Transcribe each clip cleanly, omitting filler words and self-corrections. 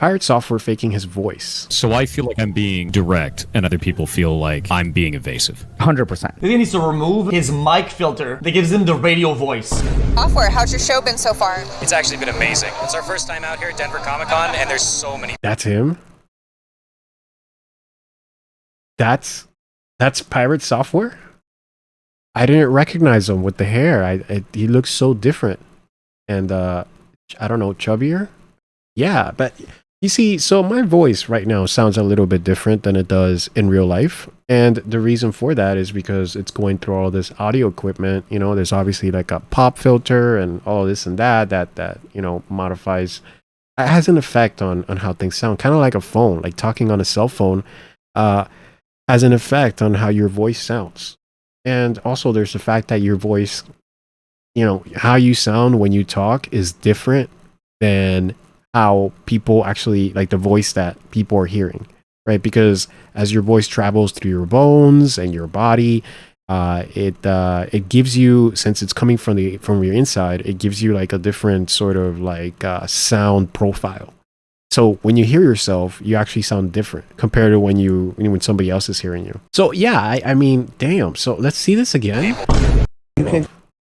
Pirate Software faking his voice. So I feel like I'm being direct, and other people feel like I'm being evasive. 100%. He needs to remove his mic filter that gives him the radio voice. Software, how's your show been so far? It's actually been amazing. It's our first time out here at Denver Comic-Con, and there's so many. That's him? That's Pirate Software? I didn't recognize him with the hair. He looks so different. And, I don't know, chubbier? Yeah, but you see, so my voice right now sounds a little bit different than it does in real life. And the reason for that is because it's going through all this audio equipment. You know, there's obviously like a pop filter and all this and that, you know, modifies. It has an effect on how things sound. Kind of like a phone, like talking on a cell phone has an effect on how your voice sounds. And also there's the fact that your voice, you know, how you sound when you talk is different than how people actually, like the voice that people are hearing, right? Because as your voice travels through your bones and your body, it gives you, since it's coming from your inside, it gives you like a different sort of like sound profile. So when you hear yourself, you actually sound different compared to when somebody else is hearing you. So yeah, I mean, damn. So let's see this again.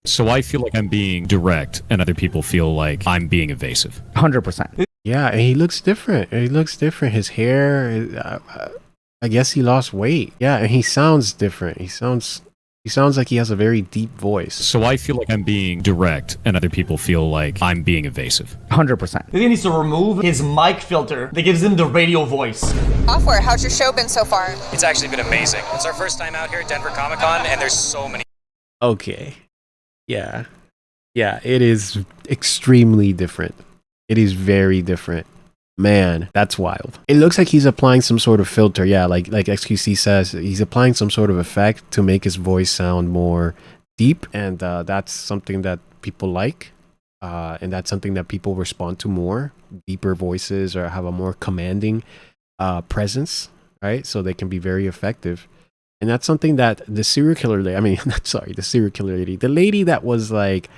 So I feel like I'm being direct, and other people feel like I'm being evasive. 100%. Yeah, and he looks different. His hair, I guess he lost weight. Yeah, and he sounds different. He sounds like he has a very deep voice. So I feel like I'm being direct, and other people feel like I'm being evasive. 100%. He needs to remove his mic filter that gives him the radio voice. Software, how's your show been so far? It's actually been amazing. It's our first time out here at Denver Comic-Con, and there's so many. Okay. Yeah, it is extremely different. It is very different. Man, that's wild. It looks like he's applying some sort of filter. Yeah, like XQC says, he's applying some sort of effect to make his voice sound more deep. And that's something that people like. And that's something that people respond to more. Deeper voices or have a more commanding presence, right? So they can be very effective. And that's something that the serial killer lady, the lady that was like,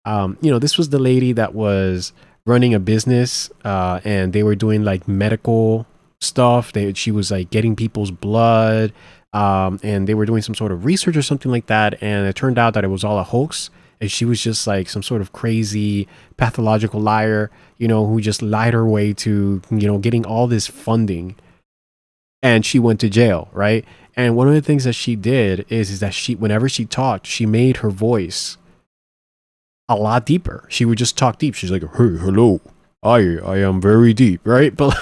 this was the lady that was running a business and they were doing like medical stuff. She was like getting people's blood and they were doing some sort of research or something like that. And it turned out that it was all a hoax. And she was just like some sort of crazy pathological liar, who just lied her way to, getting all this funding. And she went to jail, right? And one of the things that she did is that whenever she talked, she made her voice a lot deeper. She would just talk deep. She's like, "Hey, hello, I am very deep," right? But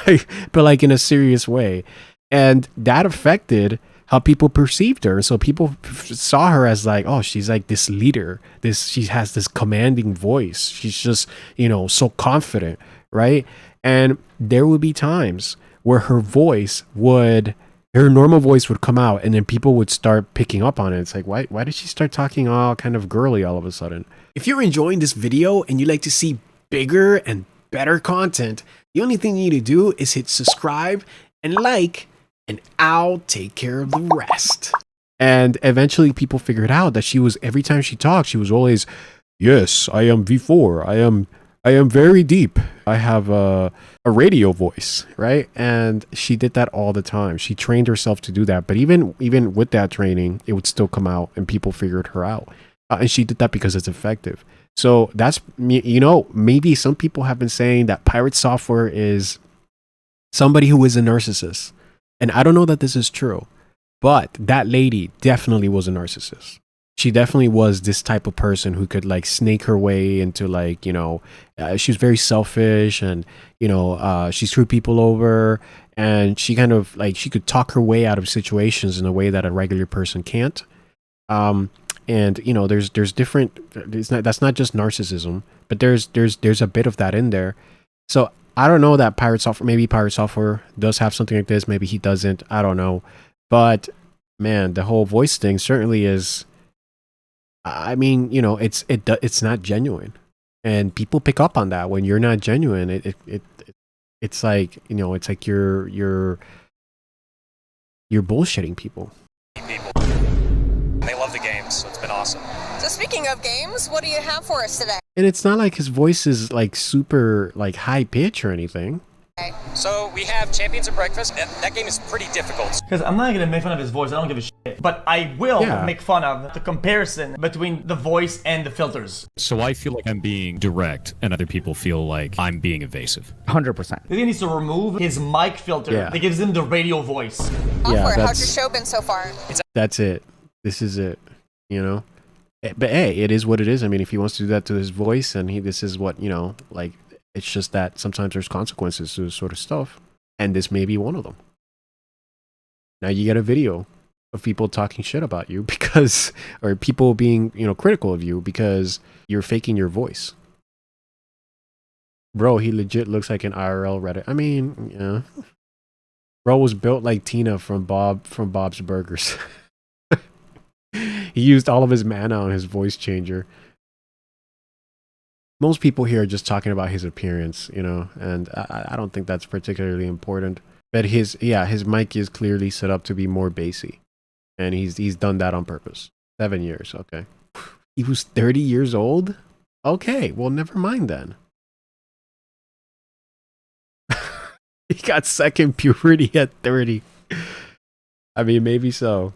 like in a serious way, and that affected how people perceived her. So people saw her as like, oh, she's like this leader. She has this commanding voice. She's just so confident, right? And there would be times where her normal voice would come out and then people would start picking up on it. It's like, why did she start talking all kind of girly all of a sudden? If you're enjoying this video and you'd like to see bigger and better content, the only thing you need to do is hit subscribe and like, and I'll take care of the rest. And eventually people figured out that every time she talked, she was always, "Yes, I am V4. I am very deep. I have a radio voice," right? And she did that all the time. She trained herself to do that. But even with that training, it would still come out and people figured her out. And she did that because it's effective. So that's, maybe some people have been saying that Pirate Software is somebody who is a narcissist. And I don't know that this is true, but that lady definitely was a narcissist. She definitely was this type of person who could like snake her way into like, she was very selfish and, she screwed people over and she kind of like, she could talk her way out of situations in a way that a regular person can't. And, there's different, that's not just narcissism, but there's a bit of that in there. So I don't know that maybe Pirate Software does have something like this. Maybe he doesn't. I don't know. But man, the whole voice thing certainly is, I mean, it's not genuine, and people pick up on that when you're not genuine. It's like it's like you're bullshitting people. They love the games, so it's been awesome. So speaking of games, what do you have for us today? And it's not like his voice is like super like high pitch or anything. Okay. So we have Champions of Breakfast. That game is pretty difficult. Because I'm not gonna make fun of his voice, I don't give a shit. But I will make fun of the comparison between the voice and the filters. So I feel like I'm being direct, and other people feel like I'm being evasive. 100%. He needs to remove his mic filter that gives him the radio voice. Software, how's your show been so far? That's it. This is it. You know? But hey, it is what it is. I mean, if he wants to do that to his voice, and this is what, you know, like, it's just that sometimes there's consequences to this sort of stuff. And this may be one of them. Now you get a video of people talking shit about you because, or people being, you know, critical of you because you're faking your voice. Bro, he legit looks like an IRL Reddit. I mean, yeah. Bro was built like Tina from Bob's Burgers. He used all of his mana on his voice changer. Most people here are just talking about his appearance, you know, and I don't think that's particularly important. But his mic is clearly set up to be more bassy. And he's done that on purpose. 7 years, okay. He was 30 years old? Okay, well, never mind then. He got second puberty at 30. I mean, maybe so.